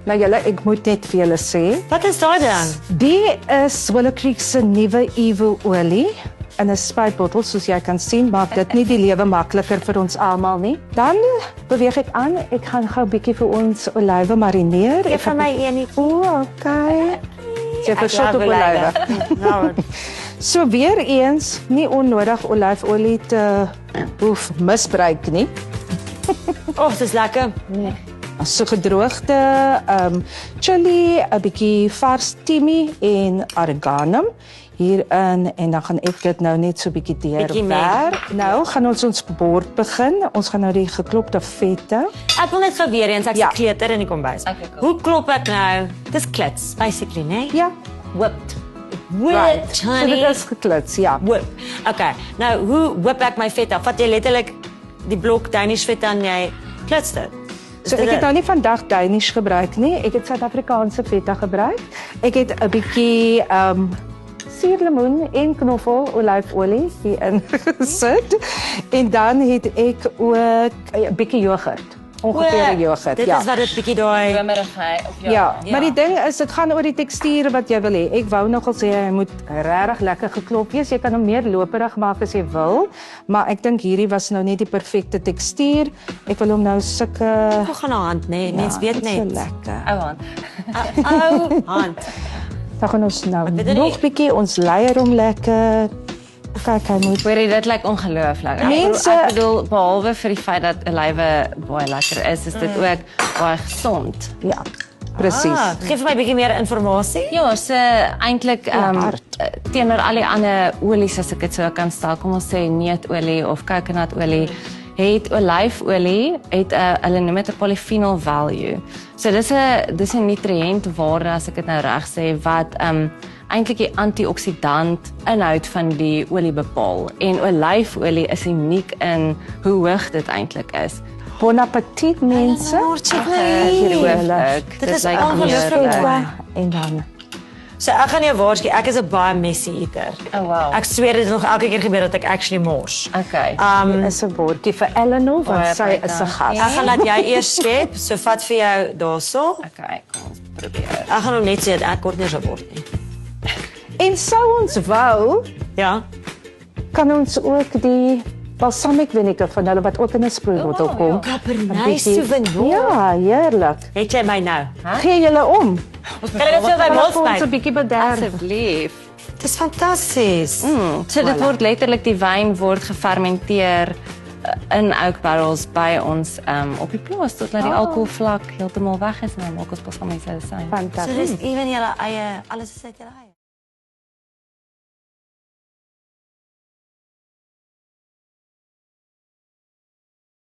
Nou julle, ek moet net vir julle sê, Wat is daai dan? die is Willow Creek se nuwe Evo olie in 'n spuitbottel, soos jy kan sien, maak dit nie die lewe makliker vir ons almal nie. Dan beweeg ek aan, ek gaan gou 'n bietjie vir ons olywe marineer. Geef vir my een nie. Okay. Jy verskot op olywe. Nou, So weer eens, nie onnodig olyfolie te hoef misbruik nie. dis lekker. So gedroogde chili, 'n bietjie vars timie en arganum hierin en dan gaan ek dit nou net so bietjie deurwerk. Nou gaan ons bord begin. Ons gaan nou die geklopte vette. Ek wil net gou weer eens, ek Ja. se kleuter in die kombuis. Okay, cool. Hoe klop ek nou? Dis klits, basically, né? Ja, Whipped. right. Whipped, So honey. dit is geklits, ja. Whip. Okay. Nou, hoe whip ek my vet af? Vat jy letterlik die blok Danish vet aan jy klits dit? So ek het nou nie vandag Danish gebruik nie. Ek het Suid-Afrikaanse vette gebruik. Ek het 'n bietjie suurlemoen en knoffel olyfolie hierin gesit. En dan het ek ook 'n bietjie yoghurt. Ongeveer 'n yoghurt, Dit ja. is wat dit bietjie daai Dromerigheid of Ja, maar die ding is dit gaan oor die tekstuur wat jy wil hê. Ek wou nogal sê hy moet regtig lekker geklop wees. Jy kan hom meer loperig maak as jy wil, maar ek dink hierdie was nou net die perfekte tekstuur. Ek wil hom nou sulke Hoe gaan 'n hand, né? Mens weet dit is net. so lekker. ou hand. Ou hand. Dan gaan ons nou weet nog nie. bietjie ons leier hom lekker. Kyk, hy moet Hoor jy, dit lyk ongelooflik. Mense- Ek bedoel behalwe vir die feit dat olywe baie lekker is dit ook baie gesond. ja, presies. Gee vir my 'n bietjie meer inligting. Ja, so eintlik hard. teenoor al die ander olies as ek dit so kan stel, kom ons sê neetolie of coconutolie, het olyfolie het 'n hulle noem dit 'n polyphenol value. So dis 'n nutriëntwaarde as ek dit nou reg sê wat eintlik die antioksidant inhoud van die olie bepaal. En olyfolie is uniek in hoe hoog dit eintlik is. Bon appetit mense. Dit is ongelooflik. En dan So ek gaan jou waarsku, ek is 'n baie messy eater. Oh wow. Ek sweer dit het nog elke keer gebeur dat ek actually mors. Okay. is 'n bordjie vir Eleanor want Baie sy baie is 'n dankie. gas. Ek gaan laat jy eers skep, so vat vir jou daarso. Okay, kom ons probeer. Ek gaan hom net sê dat ek kort nie so word nie. En sou ons wou, Ja. kan ons ook die balsamic vinegar van hulle wat ook in 'n sproeibottel kom. Cabernet Sauvignon. Ja, heerlik. Het jy my nou? Gee julle om. Kan ek dit vir my mond Ons 'n spuit? bietjie bederf. Asseblief. Dis fantasties. So dit word letterlik die wyn word gefermenteer in oak barrels by ons op die plaas totdat die alkoholvlak heeltemal weg is en dan maak ons pas van mense se. So Fantasties. dis ewen julle eie, alles is uit julle eie.